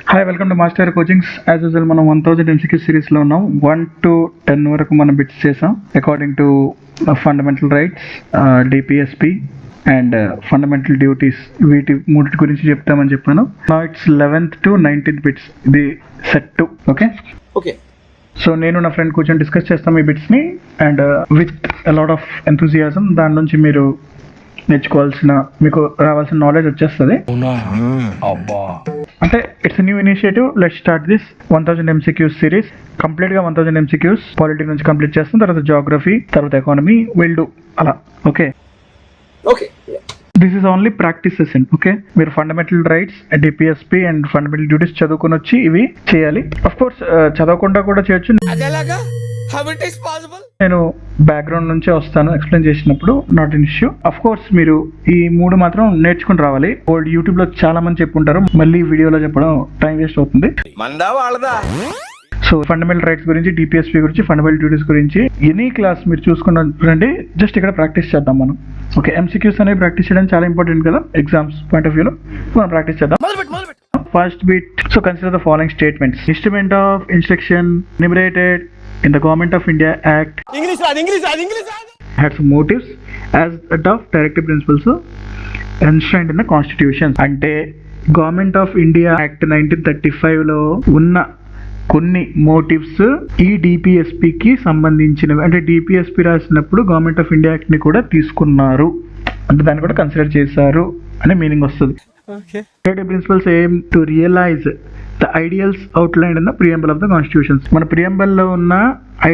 Hi, welcome to master coachings. As usual మనం 1000 MCQ series లో ఉన్నాం. 1 to 10 వరకు మనం బిట్స్ చేసాం according to fundamental rights, DPSP and fundamental duties. వీటి మూడింటి గురించి చెప్తామని చెప్పాను. నా it's 11th to 19th bits. ఇది సెట్ 2. ఓకే. సో నేను నా ఫ్రెండ్ కూర్చొని డిస్కస్ చేస్తాం ఈ బిట్స్ని and with a lot of enthusiasm. దాని నుంచి మీరు నేర్చుకోవాల్సిన, మీకు రావాల్సిన నాలెడ్జ్ వచ్చేస్తుంది. అంటే it's new initiative. Let's start this 1000 MCQ series. కంప్లీట్గా 1000 MCQs పాలిటీ నుంచి కంప్లీట్ చేస్తాం. తర్వాత జాగ్రఫీ, తర్వాత ఎకానమీ విల్ డూ అలా. Okay. This is only practice session. Okay, మీరు fundamental rights, DPSP and fundamental duties చదువుకొని వచ్చి ఇవి చేయాలి. అఫ్ కోర్స్ చదవకుండా కూడా చేయొచ్చు. నేను బ్యాక్గ్రౌండ్ నుంచే వస్తాను ఎక్స్ప్లెయిన్ చేసినప్పుడు, not in issue. Of course మీరు ఈ 3 మాత్రం నేర్చుకుని రావాలి. యూట్యూబ్ లో చాలా మంది చెప్పుంటారు, మళ్ళీ వీడియోలో చెప్పడం టైం వేస్ట్ అవుతుంది. సో ఫండమెంటల్ రైట్స్ గురించి, డిపిఎస్పి గురించి, ఫండమెంటల్ డ్యూటీస్ గురించి ఎనీ క్లాస్ మీరు చూసుకున్నారండి. జస్ట్ ఇక్కడ ప్రాక్టీస్ చేద్దాం మనం. ఓకే, ఎంసీక్యూస్ అనేవి ప్రాక్టీస్ చేయడం చాలా ఇంపార్టెంట్ కదా ఎగ్జామ్స్ పాయింట్ ఆఫ్ వ్యూలో. మనం ప్రాక్టీస్ చేద్దాం. First bit. So consider the following statements. Instrument of instruction enumerated in the Government of India Act had some motives as a of directive principles enshrined in the Constitution. అంటే government of India act 1935 లో ఉన్న కొన్ని motifs ఈ డిపిఎస్పికి సంబంధించినవి. అంటే DPSP రాసినప్పుడు government of India act ని కూడా తీసుకున్నారు, అంటే దాన్ని కూడా కన్సిడర్ చేశారు అనే మీనింగ్ వస్తుంది. Directive principles aim to realize the ideals outlined in the preamble of the constitutions. మన ప్రియంబల్ లో ఉన్న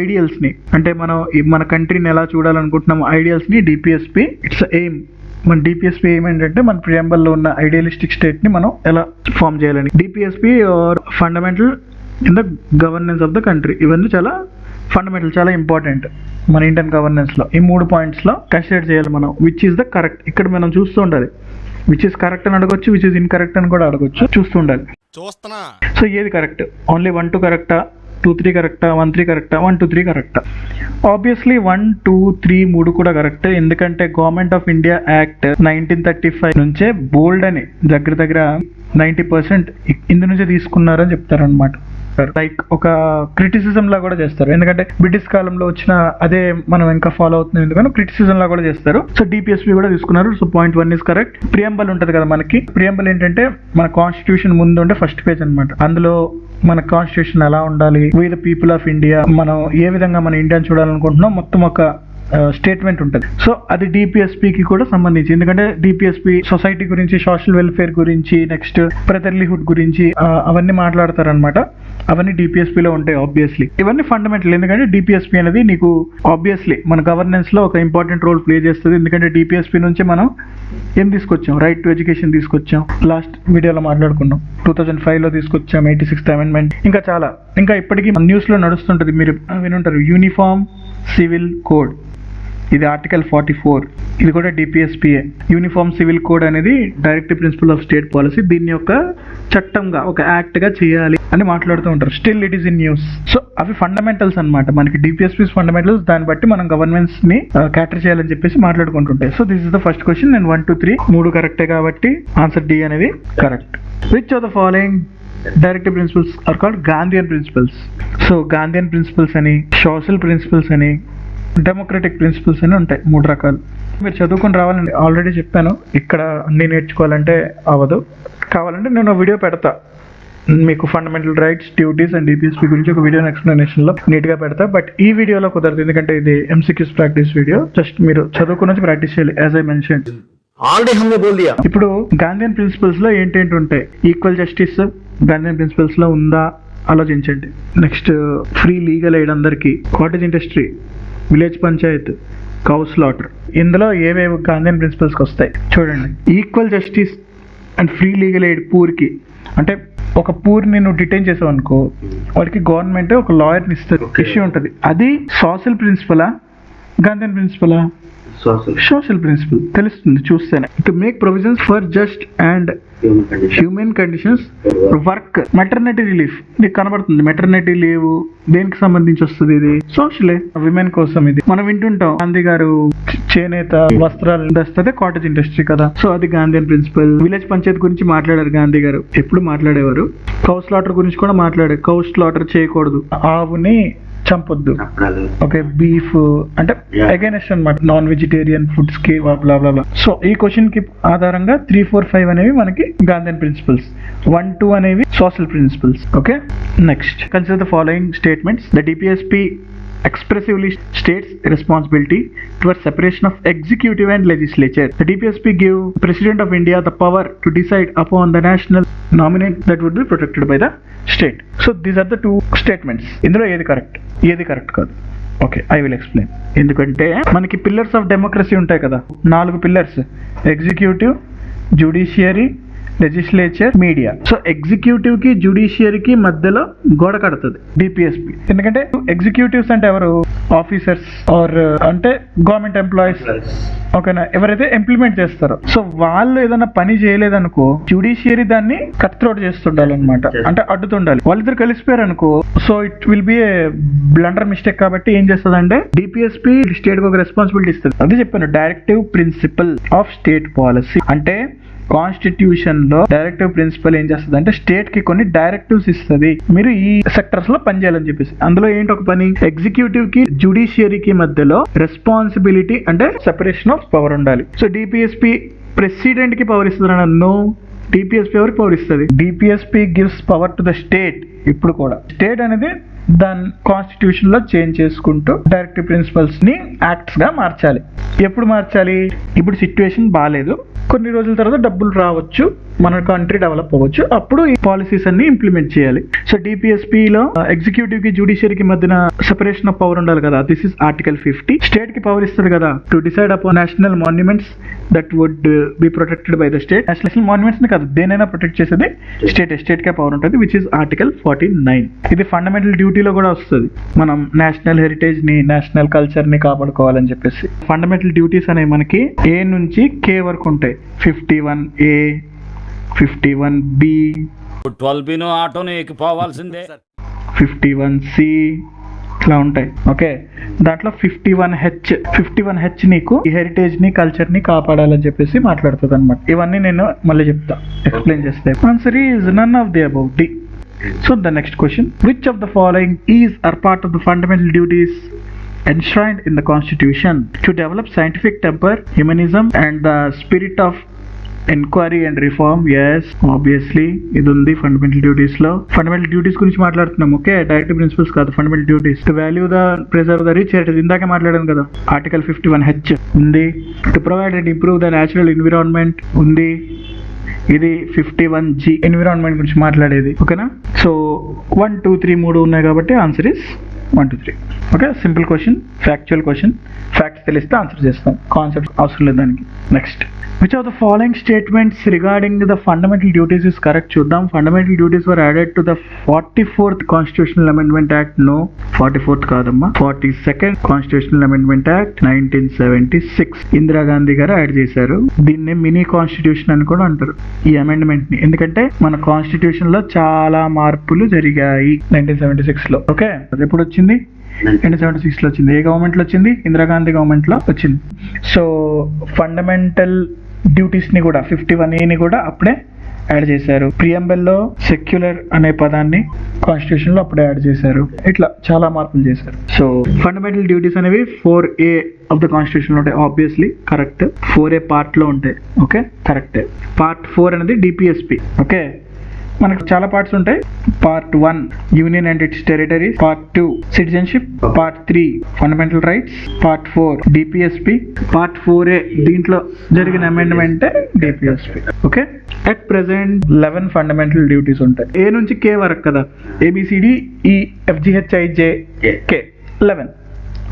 ఐడియల్స్ ని, అంటే మనం మన కంట్రీని ఎలా చూడాలనుకుంటున్నాం ఐడియల్స్ ని డిపిఎస్పి ఇట్స్ ఎయిమ్. మన డిపిఎస్పి ఎయిమ్ ఏంటంటే మన ప్రియంబల్ లో ఉన్న ఐడియలిస్టిక్ స్టేట్ ని మనం ఎలా ఫామ్ చేయాలని. DPSP are fundamental in the governance of the country. ఇవన్నీ చాలా ఫండమెంటల్, చాలా ఇంపార్టెంట్ మన ఇండియన్ గవర్నెన్స్ లో. ఈ 3 పాయింట్స్ లో కన్సిడర్ చేయాలి మనం విచ్ ఈస్ ద కరెక్ట్. ఇక్కడ మనం చూస్తూ ఉండాలి విచ్ ఈస్ కరెక్ట్ అని అడగొచ్చు, విచ్ ఈస్ ఇన్కరెక్ట్ అని కూడా అడగొచ్చు. చూస్తూ ఉండాలి. సో ఏది కరెక్ట్? ఓన్లీ 1, 2 కరెక్టా, 2, 3 కరెక్టా, 1, 3 కరెక్టా, 1, 2, 3 కరెక్టా? ఆబ్వియస్లీ 1, 2, 3, 3 కూడా కరెక్ట్. ఎందుకంటే గవర్నమెంట్ ఆఫ్ ఇండియా యాక్ట్ 1935 నుంచే బోల్డ్ అని దగ్గర 90% ఇందు నుంచే తీసుకున్నారని చెప్తారు అనమాట. లైక్ ఒక క్రిటిసిజం లా కూడా చేస్తారు, ఎందుకంటే బ్రిటిష్ కాలంలో వచ్చిన అదే మనం ఇంకా ఫాలో అవుతున్నాం, ఎందుకంటే క్రిటిసిజం లా కూడా చేస్తారు. సో డిపిఎస్పి కూడా తీసుకున్నారు. So point 1 is correct. ప్రియంబల్ ఉంటది కదా మనకి. ప్రియంబల్ ఏంటంటే మన కాన్స్టిట్యూషన్ ముందు ఉండే ఫస్ట్ పేజ్ అనమాట. అందులో మన కాన్స్టిట్యూషన్ ఎలా ఉండాలి, we the people of India, మనం ఏ విధంగా మన ఇండియాని చూడాలనుకుంటున్నాం, మొత్తం ఒక స్టేట్మెంట్ ఉంటుంది. సో అది డిపిఎస్పికి కూడా సంబంధించి, ఎందుకంటే డిపిఎస్పి సొసైటీ గురించి, సోషల్ వెల్ఫేర్ గురించి, నెక్స్ట్ బ్రదర్లీహుడ్ గురించి అవన్నీ మాట్లాడతారనమాట. అవన్నీ డిపిఎస్పిలో ఉంటాయి ఆబ్వియస్లీ. ఇవన్నీ ఫండమెంటల్, ఎందుకంటే డిపిఎస్పి అనేది నీకు ఆబ్వియస్లీ మన గవర్నెన్స్ లో ఒక ఇంపార్టెంట్ రోల్ ప్లే చేస్తుంది. ఎందుకంటే డిపిఎస్పి నుంచి మనం ఏం తీసుకొచ్చాం? రైట్ టు ఎడ్యుకేషన్ తీసుకొచ్చాం. లాస్ట్ వీడియోలో మాట్లాడుకున్నాం. 2005 లో తీసుకొచ్చాం 86th అమెండ్మెంట్. ఇంకా చాలా, ఇంకా ఇప్పటికీ న్యూస్ లో నడుస్తుంటది, మీరు వినుంటారు యూనిఫామ్ సివిల్ కోడ్. ఇది ఆర్టికల్ 44. ఇది కూడా డిపిఎస్పిఏ. యూనిఫామ్ సివిల్ కోడ్ అనేది directive principle of state policy. దీన్ని ఒక చట్టంగా, ఒక యాక్ట్ గా చేయాలి అని మాట్లాడుతూ ఉంటారు. Still it is in news. So అవి ఫండమెంటల్స్ అనమాట మనకి. డిపిఎస్పి ఫండమెంటల్స్, దాన్ని బట్టి మనం గవర్నమెంట్స్ ని క్యాటర్ చేయాలని చెప్పేసి మాట్లాడుకుంటుంటాయి. So this is the first question. నేను 1, 2, 3 3 కరెక్టే కాబట్టి ఆన్సర్ డి అనేది correct. Which of the following directive principles are called Gandhian principles? So Gandhian principles అని, సోషల్ ప్రిన్సిపల్స్ అని, డెమోక్రటిక్ ప్రిన్సిపల్స్ అని ఉంటాయి. 3 రకాలు. మీరు చదువుకుని రావాలండి. ఆల్రెడీ చెప్పాను, ఇక్కడ అన్ని నేర్చుకోవాలంటే అవ్వదు. కావాలంటే నేను వీడియో పెడతా మీకు, fundamental rights, duties and DPSP గురించి ఒక వీడియో ఎక్స్ప్లెనేషన్ లో నీట్ గా పెడతా. బట్ ఈ వీడియోలో కుదరదు, ఎందుకంటే ఇది ఎంసీక్యూస్ ప్రాక్టీస్ వీడియో. జస్ట్ మీరు చదువుకుని ప్రాక్టీస్ చేయాలి యాజ్ ఐ మెన్షన్. ఇప్పుడు గాంధీయన్ ప్రిన్సిపల్స్ లో ఏంటేంటి ఉంటాయి? ఈక్వల్ జస్టిస్ గాంధీయన్ ప్రిన్సిపల్స్ లో ఉందా ఆలోచించండి. నెక్స్ట్ ఫ్రీ లీగల్ ఎయిడ్ అందరికి, cottage industry, village panchayat, cow slaughter. ఇందులో ఏవేవి గాంధీయన్ ప్రిన్సిపల్స్కి వస్తాయి చూడండి. Equal justice and free legal aid పూర్కి, అంటే ఒక పూర్ని నువ్వు డిటైన్ చేసావు అనుకో, వాడికి గవర్నమెంట్ ఒక లాయర్ని ఇస్తారు, ఇష్యూ ఉంటుంది. అది సోషల్ ప్రిన్సిపలా, గాంధీయన్ ప్రిన్సిపలా? సోషల్ ప్రిన్సిపల్ తెలుస్తుంది చూస్తేనే. To make provisions for just and human conditions work. Maternity relief నీకు కనబడుతుంది. మెటర్నిటీ లీవ్ దేనికి సంబంధించి వస్తుంది? ఇది సోషలే, విమెన్ కోసం. ఇది మనం వింటుంటాం. గాంధీ గారు చేనేత వస్త్రాలు తెస్తే కాటేజ్ ఇండస్ట్రీ కదా, సో అది గాంధీయన్ ప్రిన్సిపల్. విలేజ్ పంచాయత్ గురించి మాట్లాడారు గాంధీ గారు, ఎప్పుడు మాట్లాడేవారు. కౌ స్లాటర్ గురించి కూడా మాట్లాడారు. కౌ స్లాటర్ చేయకూడదు, ఆవుని చంపొద్దు. ఓకే, బీఫ్ అంటే అగైనెస్ట్ అన్నమాట, నాన్ వెజిటేరియన్ ఫుడ్స్ కి బ్లా బ్లా బ్లా. సో ఈ క్వశ్చన్ కి ఆధారంగా 3, 4, 5 అనేవి మనకి గాంధీయన్ ప్రిన్సిపల్స్, 1, 2 అనేవి social principles. Okay, next consider the following statements. The DPSP expressively states responsibility towards separation of executive and legislature. The DPSP give President of India the power to decide upon the national nominate that would be protected by the state. So these are the 2 statements. ఇందులో ఏది correct కాదు? Okay, I will explain. ఎందుకంటే మనకి pillars of democracy ఉంటాయి కదా, 4 pillars: executive, judiciary, legislature, media. So executive కి జ్యుడిషియరీకి మధ్యలో గోడ కడుతుంది DPSP. ఎందుకంటే ఎగ్జిక్యూటివ్స్ అంటే ఎవరు? ఆఫీసర్స్ ఆర్ అంటే గవర్నమెంట్ ఎంప్లాయీస్. ఓకేనా, ఎవరైతే ఇంప్లిమెంట్ చేస్తారో. సో వాళ్ళు ఏదైనా పని చేయలేదనుకో, జ్యుడిషియరీ దాన్ని కట్ త్రోట్ చేస్తుండాలి అనమాట, అంటే అడ్డుతుండాలి. వాళ్ళిద్దరు కలిసిపోయారు అనుకో, so it will be A blunder mistake. కాబట్టి ఏం చేస్తుంది అంటే DPSP స్టేట్ కి ఒక రెస్పాన్సిబిలిటీ ఇస్తుంది. అదే చెప్పాను, directive principle of state policy. అంటే కాన్స్టిట్యూషన్ లో డైరెక్టివ్ ప్రిన్సిపల్ ఏం చేస్తుంది అంటే స్టేట్ కి కొన్ని డైరెక్టివ్స్ ఇస్తుంది, మీరు ఈ సెక్టర్స్ లో పనిచేయాలని చెప్పేసి. అందులో ఏంటి ఒక పని? ఎగ్జిక్యూటివ్ కి జ్యుడిషియరీకి మధ్యలో రెస్పాన్సిబిలిటీ అంటే సెపరేషన్ ఆఫ్ పవర్ ఉండాలి. సో DPSP ప్రెసిడెంట్ కి పవర్ ఇస్తుంది? నో. DPSP ఎవరికి పవర్ ఇస్తుంది? DPSP gives power to the state. ఇప్పుడు కూడా స్టేట్ అనేది దాని కాన్స్టిట్యూషన్ లో చేంజ్ చేసుకుంటూ డైరెక్టివ్ ప్రిన్సిపల్స్ ని యాక్ట్స్ గా మార్చాలి. ఎప్పుడు మార్చాలి? ఇప్పుడు సిచ్యువేషన్ బాగాలేదు, కొన్ని రోజుల తర్వాత డబ్బులు రావచ్చు, మన కంట్రీ డెవలప్ అవ్వచ్చు, అప్పుడు ఈ పాలసీస్ అన్ని ఇంప్లిమెంట్ చేయాలి. సో DPSP లో ఎగ్జిక్యూటివ్ కి జ్యుడిషియరీకి మధ్యన సెపరేషన్ ఆఫ్ పవర్ ఉండాలి కదా, దిస్ ఇస్ ఆర్టికల్ 50. స్టేట్ కి పవర్ ఇస్తుంది కదా, to decide upon national monuments that would be protected by the state. National monuments ని కాదు, దేనైనా ప్రొటెక్ట్ చేసేది స్టేట్ కే పవర్ ఉంటుంది, విచ్ ఇస్ ఆర్టికల్ 49. ఇది ఫండమెంటల్ డ్యూటీలో కూడా వస్తుంది. మనం నేషనల్ హెరిటేజ్ ని, నేషనల్ కల్చర్ ని కాపాడుకోవాలని చెప్పేసి. ఫండమెంటల్ డ్యూటీస్ అనేవి మనకి A నుంచి K వరకు ఉంటాయి. 51A, 51B, 12B ఆటోని ఎక్కిపోవాల్సిందే, 51C ఇట్లా ఉంటాయి. ఓకే, దాంట్లో 51H నీకు ఈ హెరిటేజ్ ని, కల్చర్ ని కాపాడాలని చెప్పేసి మాట్లాడుతుంది అనమాట. ఇవన్నీ నేను మళ్ళీ చెప్తా, ఎక్స్ప్లెయిన్ చేస్తే. Answer is none of the above, D. So the next question, which of the following is or part of the fundamental duties enshrined in the Constitution? To develop scientific temper, humanism and the spirit of enquiry and reform. Yes, obviously ఇది ఉంది fundamental duties లో. Fundamental duties గురించి మాట్లాడుతున్నాం. Okay, directive principles కాదు, fundamental duties. To value the preserve the rich heritage, ఇందాకే మాట్లాడాను కదా, article 51H ఉంది. To provide and improve the natural environment ఉంది. ఇది 51G, ఎన్విరాన్మెంట్ గురించి మాట్లాడేది. ఓకేనా, సో 1, 2, 3 3 ఉన్నాయి కాబట్టి answer is 1, 2, 3. Okay, simple question, factual question. Facts తెలిస్తే ఆన్సర్ చేస్తాం, కాన్సెప్ట్ అవసరం లేదు దానికి. Next, which of the following statements regarding the fundamental duties is correct? చూద్దాం. Fundamental duties were added to the 44th Constitutional Amendment Act. No, 44th కాదమ్మా, 42nd Constitutional Amendment Act 1976. Indira Gandhi గారు add చేశారు. దీన్ని mini constitution అని కూడా అంటారు ఈ amendment ని, ఎందుకంటే మన కాన్స్టిట్యూషన్ లో చాలా మార్పులు జరిగాయి 1976 లో. ఓకే, అది ఎప్పుడు వచ్చింది? 1976 లో వచ్చింది. ఏ గవర్నమెంట్ లో వచ్చింది? ఇందిరాగాంధీ గవర్నమెంట్ లో వచ్చింది. సో ఫండమెంటల్ డ్యూటీస్ ని కూడా 51A ని కూడా అప్పుడే యాడ్ చేశారు. ప్రియంబల్ లో సెక్యులర్ అనే పదాన్ని కాన్స్టిట్యూషన్ లో అప్పుడే యాడ్ చేశారు. ఇట్లా చాలా మార్పులు చేశారు. సో ఫండమెంటల్ డ్యూటీస్ అనేవి 4A ఆఫ్ ద కాన్స్టిట్యూషన్ లో ఉంటాయి. Obviously correct. 4A పార్ట్ లో ఉంటాయి. Okay, correct. పార్ట్ 4 అనేది DPSP. ఓకే, మనకు చాలా పార్ట్స్ ఉంటాయి. Part 1 union and its territories, part 2 citizenship, part 3 fundamental rights, part 4 DPSP, part 4A దీంట్లో జరిగిన amendment DPSP. Okay, at present 11 fundamental duties ఉంటాయి. A నుంచి K వరకు కదా, ABCDEFGHIJK 11.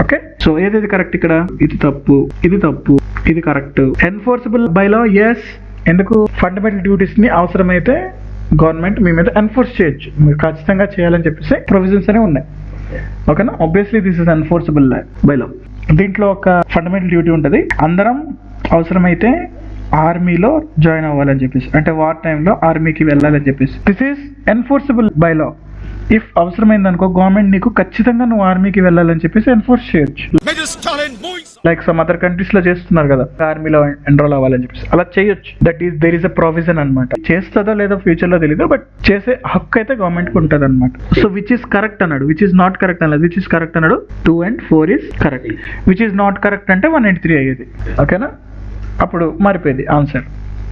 ఓకే, సో ఏది కరెక్ట్ ఇక్కడ? ఇది తప్పు, ఇది తప్పు, ఇది correct. Enforceable by law, yes. ఎందుకు? ఫండమెంటల్ డ్యూటీస్ ని అవసరమైతే గవర్నమెంట్ మీ మీద ఎన్ఫోర్స్ చేయొచ్చు, మీరు ఖచ్చితంగా చేయాలని చెప్పేసి ప్రొవిజన్స్ అనేవి ఉన్నాయి. ఓకేనా, obviously this is enforceable by లా. దీంట్లో ఒక ఫండమెంటల్ డ్యూటీ ఉంటుంది, అందరం అవసరమైతే ఆర్మీలో జాయిన్ అవ్వాలని చెప్పేసి, అంటే వార్ టైంలో ఆర్మీకి వెళ్ళాలని చెప్పేసి. This is enforceable by law. If అవసరమైంది అనుకో గవర్నమెంట్ నీకు ఖచ్చితంగా నువ్వు ఆర్మీకి వెళ్ళాలని చెప్పేసి ఎన్ఫోర్స్ చేయొచ్చు. లైక్ సమ్ అదర్ కంట్రీస్ లో చేస్తున్నారు కదా, ఆర్మీలో ఎన్రోల్ అవ్వాలని చెప్పేసి, అలా చేయొచ్చు. That is there is a provision అనమాట. చేస్తుందో లేదో ఫ్యూచర్ లో తెలీదు, బట్ చేసే హక్కు అయితే గవర్నమెంట్ కి ఉంటుంది అనమాట. సో విచ్ ఇస్ కరెక్ట్ అన్నాడు, విచ్ ఇస్ నాట్ కరెక్ట్ అన్నాడు. విచ్ ఇస్ కరెక్ట్ అన్నాడు 2 and 4 is correct. Which is not correct అంటే 183 అయ్యేది. ఓకేనా, అప్పుడు మారిపోయింది ఆన్సర్.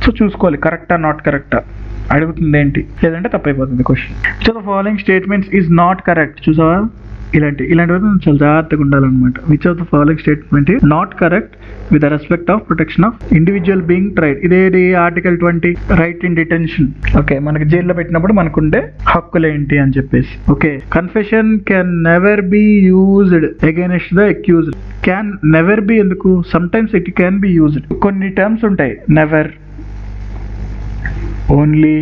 సో చూసుకోవాలి కరెక్టా నాట్ కరెక్టా అడుగుతుంది ఏంటి, లేదంటే తప్పైపోతుంది question. So the following statements is not correct. చూసావా, ఇలాంటివి చాలా జాగ్రత్తగా ఉండాలన్నమాట. Which of the following statement is not correct with respect of protection of individual being tried. ఇదేది article 20 right in detention. Okay, మనకి జైల్లో పెట్టినప్పుడు మనకుండే హక్కులేంటి అని చెప్పేసి. Okay, confession can never be used against the accused. Can never be ఎందుకు, sometimes it can be used. కొన్ని టర్మ్స్ ఉంటాయి, నెవర్, ఓన్లీ,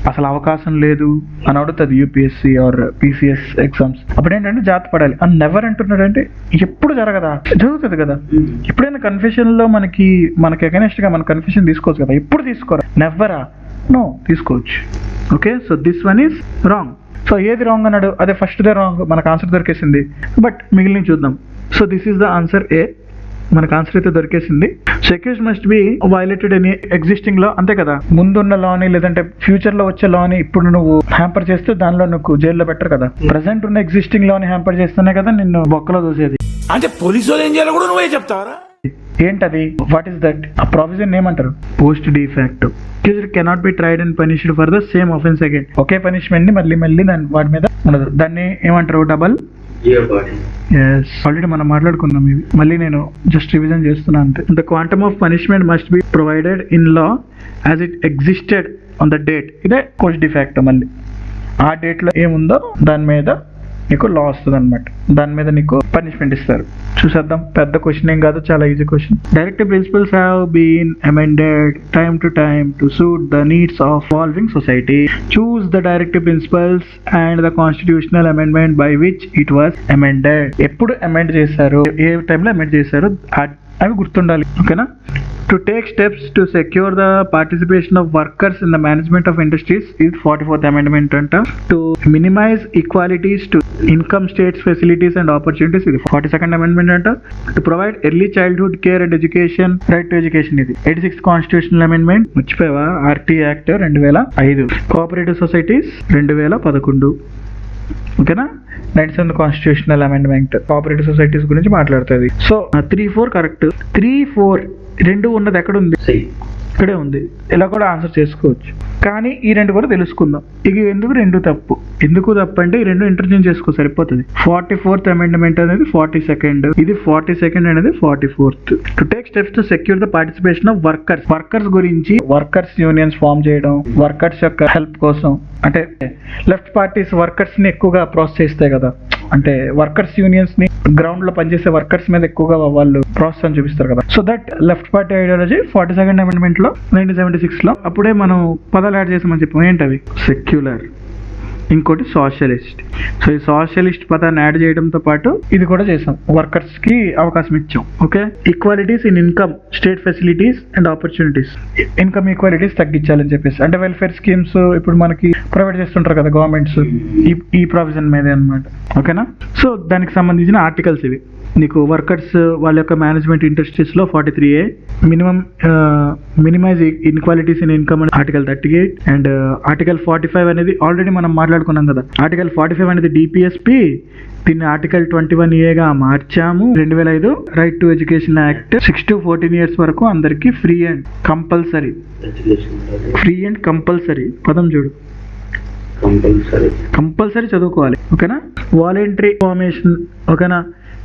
అసలు అవకాశం లేదు అని అడుగుతుంది యూపీఎస్సీ ఆర్ పీసీఎస్ ఎగ్జామ్స్. అప్పుడు ఏంటంటే జాగ్రత్త పడాలి. అని నెవర్ అంటున్నాడు అంటే ఎప్పుడు జరగదా, జరుగుతుంది కదా. ఎప్పుడైనా కన్ఫెషన్ లో మనకి అగైనెస్ట్ గా మన కన్ఫెషన్ తీసుకోవచ్చు కదా, ఎప్పుడు తీసుకోరా, నెవరా, నో తీసుకోవచ్చు. Okay, so this one is wrong. So ఏది రాంగ్ అన్నాడు, అదే ఫస్ట్ దే రాంగ్, మనకు ఆన్సర్ దొరికేసింది. బట్ మిగిలిన చూద్దాం. So this is the answer A, మనకు ఆన్సర్ అయితే దొరికేసింది. So accused must be violated any existing law, అంతే కదా. ముందున్న లాని లేదంటే ఫ్యూచర్ లో వచ్చే లాని ఇప్పుడు నువ్వు హ్యాంపర్ చేస్తే దానిలో నువ్వు జైల్లో పెట్టరు కదా. ప్రెసెంట్ ఉన్న ఎగ్జిస్టింగ్ లాని హ్యాంపర్ చేస్తేనే కదా నిన్ను బొక్కలో దూసేది. అంటే పోలీసు వాళ్ళు ఏం చేయాలో కూడా నువ్వే చెప్తావరా? ఏంటది, వాట్ ఈస్ దట్? ఆ ప్రావిజన్ ఏమంటారు, post de facto. Accused cannot be tried and punished for the same offence again. Okay punishment ని మళ్ళీ వాటి మీద ఉండదు. దాన్ని ఏమంటారు, డబల్. ఆల్రెడీ మనం మాట్లాడుకున్నాం ఇవి, మళ్ళీ నేను జస్ట్ రివిజన్ చేస్తున్నా అంతే. The quantum of punishment must be provided in law as it existed on the date. ఇదే పోస్ట్ డిఫాక్టో. మళ్ళీ ఆ డేట్ లో ఏముందో దాని మీద నీకు లా వస్తుంది అనమాట, దాని మీద నీకు పనిష్మెంట్ ఇస్తారు. చూసేద్దాం, పెద్ద క్వశ్చన్ ఏం కాదు, చాలా easy question. Directive principles have been amended time to time to suit the needs of evolving society. Choose the directive principles and the constitutional amendment by which it was amended. ఎప్పుడు amend చేశారు, ఏ టైంలో amend చేశారు అవి గుర్తుండాలి. ఓకేనా. To take steps to secure the participation of workers in the management of industries is 44th amendment అంట. To minimize equalities to income, states, facilities and opportunities ఇది 42nd amendment అంట. To provide early childhood care and education, right to education ఇది 86th constitutional amendment. మర్చిపోయావా, RT Act 2005. Cooperative societies 2011. ఓకేనా. 97th constitutional amendment cooperative societies గురించి మాట్లాడుతుంది. So 3-4 correct. 3-4 రెండు ఉన్నది ఎక్కడ ఉంది, ఇక్కడే ఉంది. ఇలా కూడా ఆన్సర్ చేసుకోవచ్చు, కానీ ఈ రెండు కూడా తెలుసుకుందాం. ఇవి ఎందుకు రెండు తప్పు, ఎందుకు తప్పు అంటే ఈ రెండు ఇంటర్చేంజ్ చేసుకో సరిపోతుంది. 44th అమెండ్మెంట్ అనేది 42nd, ఇది 42nd అనేది 44th. To take steps to secure the participation of workers గురించి వర్కర్స్ యూనియన్స్ ఫామ్ చేయడం, వర్కర్స్ యొక్క హెల్ప్ కోసం. అంటే లెఫ్ట్ పార్టీస్ వర్కర్స్ ని ఎక్కువగా ప్రోత్సహిస్తాయి కదా, అంటే వర్కర్స్ యూనియన్స్ ని గ్రౌండ్ లో పనిచేసే వర్కర్స్ మీద ఎక్కువగా వాళ్ళు ప్రోత్సాహం చూపిస్తారు కదా. So that left party ideology 42nd amendment లో 1976 లో అప్పుడే మనం పదాలు యాడ్ చేసామని చెప్పాం. ఏంటవి, సెక్యులర్, ఇంకోటి సోషలిస్ట్. సో ఈ సోషలిస్ట్ పదాన్ని యాడ్ చేయడంతో పాటు ఇది కూడా చేసాం, వర్కర్స్ కి అవకాశం ఇచ్చాం. Okay. Equalities in income, state facilities and opportunities. Income equalities తగ్గించాలని చెప్పేసి, అంటే వెల్ఫేర్ స్కీమ్స్ ఇప్పుడు మనకి ప్రొవైడ్ చేస్తుంటారు కదా గవర్నమెంట్స్, ఈ ప్రొవిజన్ మీదే అనమాట. ఓకేనా. సో దానికి సంబంధించిన ఆర్టికల్స్ ఇవి. నీకు వర్కర్స్ వాళ్ళ యొక్క మేనేజ్మెంట్ ఇండస్ట్రీస్ లో 43A, minimize inequalities in income article 38, and article 45 అనేది ఆల్రెడీ మనం మాట్లాడుకున్నాం కదా. ఆర్టికల్ 45 అనేది డిపిఎస్పి, దీన్ని ఆర్టికల్ 21A మార్చాము 2005. Right to education act 6 to 14 years వరకు అందరికి ఫ్రీ అండ్ కంపల్సరీ పదం చూడు, కంపల్సరీ చదువుకోవాలి. ఓకేనా. వాలంటరీ ఫార్మేషన్, ఓకేనా,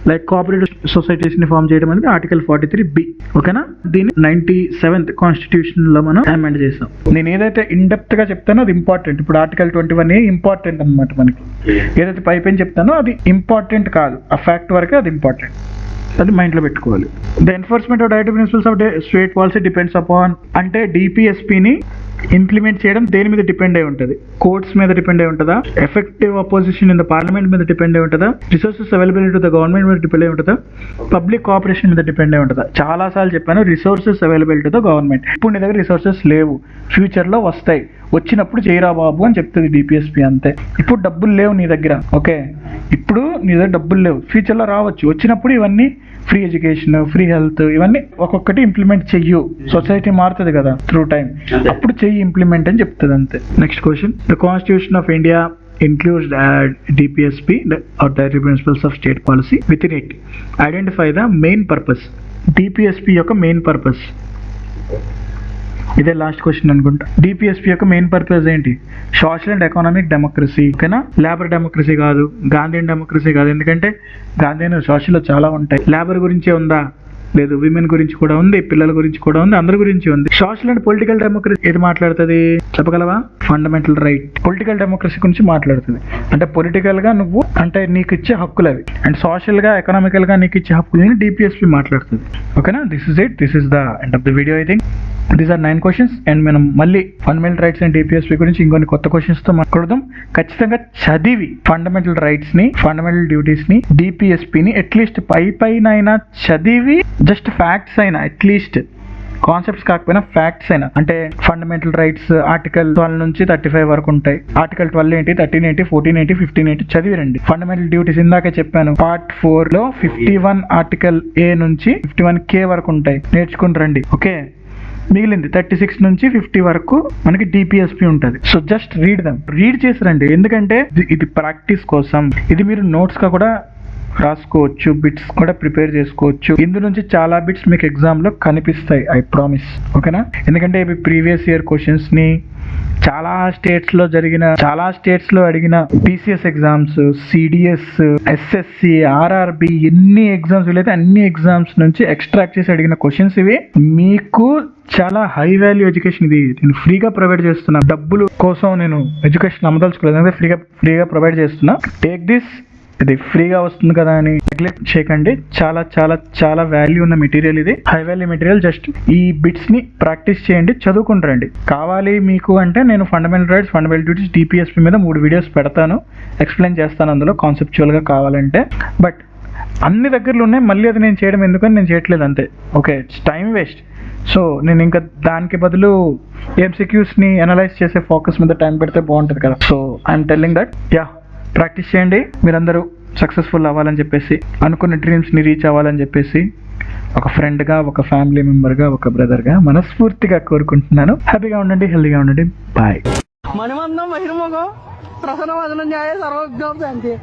లైక్ కోఆపరేటివ్ సొసైటీస్ ని ఫామ్ చేయడం అనేది ఆర్టికల్ 43B. ఓకేనా. దీన్ని 97th కాన్స్టిట్యూషన్ లో మనం అమెండ్ చేసాం. నేను ఏదైతే ఇన్ డెప్త్ గా చెప్తానో అది ఇంపార్టెంట్. ఇప్పుడు ఆర్టికల్ 21A ఇంపార్టెంట్ అనమాట మనకి. ఏదైతే పైపైన చెప్తానో అది ఇంపార్టెంట్ కాదు, ఆ ఫ్యాక్ట్ వరకే అది ఇంపార్టెంట్, అది మైండ్ లో పెట్టుకోవాలి. The enforcement of directive principles of state policy depends upon, అంటే డిపిఎస్పిని ఇంప్లిమెంట్ చేయడం దేని మీద డిపెండ్ అయి ఉంటుంది? కోర్ట్స్ మీద డిపెండ్ అయి ఉంటుందా? Effective opposition in the parliament మీద డిపెండ్ అయి ఉంటుందా? Resources availability to the government మీద డిపెండ్ అయి ఉంటుందా? పబ్లిక్ కోఆపరేషన్ మీద డిపెండ్ అయి ఉంటుందా? చాలా సార్లు చెప్పాను, resources availability to the government. ఇప్పుడు నీ దగ్గర రిసోర్సెస్ లేవు, ఫ్యూచర్లో వస్తాయి, వచ్చినప్పుడు చేయరా బాబు అని చెప్తుంది డిపిఎస్పి. అంతే. ఇప్పుడు డబ్బులు లేవు నీ దగ్గర, ఓకే, ఇప్పుడు నీ దగ్గర డబ్బులు లేవు, ఫ్యూచర్లో రావచ్చు, వచ్చినప్పుడు ఇవన్నీ ఫ్రీ ఎడ్యుకేషన్, ఫ్రీ హెల్త్, ఇవన్నీ ఒక్కొక్కటి ఇంప్లిమెంట్ చెయ్యు, సొసైటీ మారుతుంది కదా త్రూ టైం, అప్పుడు చెయ్యి ఇంప్లిమెంట్ అని చెప్తుంది. అంతే. Next question. The constitution of India includes DPSP or Directive Principles of State Policy. Within it, identify the main purpose. DPSP యొక్క మెయిన్ పర్పస్. ఇదే లాస్ట్ క్వశ్చన్ అనుకుంటా. డిపిఎస్పి యొక్క మెయిన్ పర్పస్ ఏంటి? సోషల్ అండ్ ఎకనామిక్ డెమోక్రసీ, ఓకేనా? Labour democracy కాదు, Gandhian democracy కాదు. ఎందుకంటే Gandhian సోషల్లో చాలా ఉంటాయి. లేబర్ గురించే ఉందా? లేదు. విమెన్ గురించి కూడా ఉంది, పిల్లల గురించి కూడా ఉంది, అందరి గురించి ఉంది. సోషల్ అండ్ పొలిటికల్ డెమోక్రసీ ఏది మాట్లాడుతుంది చెప్పగలవా? Fundamental right. పొలిటికల్ డెమోక్రసీ గురించి మాట్లాడుతుంది. అంటే పొలిటికల్ గా నువ్వు అంటే నీకు ఇచ్చే హక్కులు అవి, అండ్ సోషల్ గా ఎకనామికల్ గా నీకు ఇచ్చే హక్కులు డిపిఎస్పి మాట్లాడుతుంది. ఓకేనా? This is it. This is the end of the video. I think these are 9 questions. And మనం మళ్ళీ ఫండమెంటల్ రైట్స్ అండ్ డిపిఎస్పి గురించి ఇంకొన్ని కొత్త క్వశ్చన్స్ తో మాట్లాడదాం. ఖచ్చితంగా చదివి ఫండమెంటల్ రైట్స్ ని, ఫండమెంటల్ డ్యూటీస్ ని, డిపిఎస్పిని అట్లీస్ట్ పైన అయినా చదివి, జస్ట్ ఫ్యాక్ట్స్ అయినా, అట్లీస్ట్ కాన్సెప్ట్స్ కాకపోయినా ఫ్యాక్ట్స్ అయినా, అంటే ఫండమెంటల్ రైట్స్ ఆర్టికల్ 12 నుంచి 35 వరకు ఉంటాయి. ఆర్టికల్ 12 ఏంటి, 13 ఏంటి, 14 ఏంటి, 15 ఏంటి చదివి రండి. ఫండమెంటల్ డ్యూటీస్ ఇందాకే చెప్పాను, పార్ట్ 4 లో 51 ఆర్టికల్ ఏ నుంచి 51K వరకు ఉంటాయి, నేర్చుకుని రండి. ఓకే, మిగిలింది 36 నుంచి 50 వరకు మనకి డిపిఎస్పి ఉంటుంది. So just read them, read చేసి రండి. ఎందుకంటే ఇది ప్రాక్టీస్ కోసం, ఇది మీరు నోట్స్ గా కూడా రాసుకోవచ్చు, బిట్స్ కూడా ప్రిపేర్ చేసుకోవచ్చు. ఇందు నుంచి చాలా బిట్స్ మీకు ఎగ్జామ్ లో కనిపిస్తాయి, ఐ ప్రామిస్. ఓకేనా? ఎందుకంటే ఇవి ప్రీవియస్ ఇయర్ క్వశ్చన్స్ ని చాలా స్టేట్స్ లో అడిగిన PCS exams, CDS, SSC, RRB, ఎన్ని ఎగ్జామ్స్ వీలైతే అన్ని ఎగ్జామ్స్ నుంచి ఎక్స్ట్రాక్ట్ చేసి అడిగిన క్వశ్చన్స్ ఇవి. మీకు చాలా హై వాల్యూ ఎడ్యుకేషన్ ఇది. నేను ఫ్రీగా ప్రొవైడ్ చేస్తున్నా, డబ్బులు కోసం నేను ఎడ్యుకేషన్ అమ్మదలుచుకోలేదు, అంటే ఫ్రీగా ప్రొవైడ్ చేస్తున్నా. Take this. ఇది ఫ్రీగా వస్తుంది కదా అని నెగ్లెక్ట్ చేయకండి. చాలా చాలా చాలా వాల్యూ ఉన్న మెటీరియల్ ఇది, హై వాల్యూ మెటీరియల్. జస్ట్ ఈ బిట్స్ ని ప్రాక్టీస్ చేయండి, చదువుకుంటారండి. కావాలి మీకు అంటే నేను fundamental rights, fundamental duties, DPSP మీద 3 వీడియోస్ పెడతాను, ఎక్స్ప్లెయిన్ చేస్తాను అందులో కాన్సెప్చువల్ గా కావాలంటే. బట్ అన్ని దగ్గరలో ఉన్నాయి, మళ్ళీ అది నేను చేయడం ఎందుకని నేను చేయట్లేదు, అంతే. Okay, it's time waste. So నేను ఇంకా దానికి బదులు ఎంసీక్యూస్ ని అనలైజ్ చేసే ఫోకస్ మీద టైం పెడితే బాగుంటుంది కదా. So I'm telling that. Yeah, practice చేయండి. మీరందరూ సక్సెస్ఫుల్ అవ్వాలని చెప్పేసి, అనుకున్న డ్రీమ్స్ని రీచ్ అవ్వాలని చెప్పేసి ఒక ఫ్రెండ్గా, ఒక ఫ్యామిలీ మెంబర్గా, ఒక బ్రదర్గా మనస్ఫూర్తిగా కోరుకుంటున్నాను. హ్యాపీగా ఉండండి, హెల్దీగా ఉండండి. బాయ్. మణిమందం బహిర్ముఖం ప్రసన్నవదనం న్యాయ సర్వజ్ఞం శాంతి.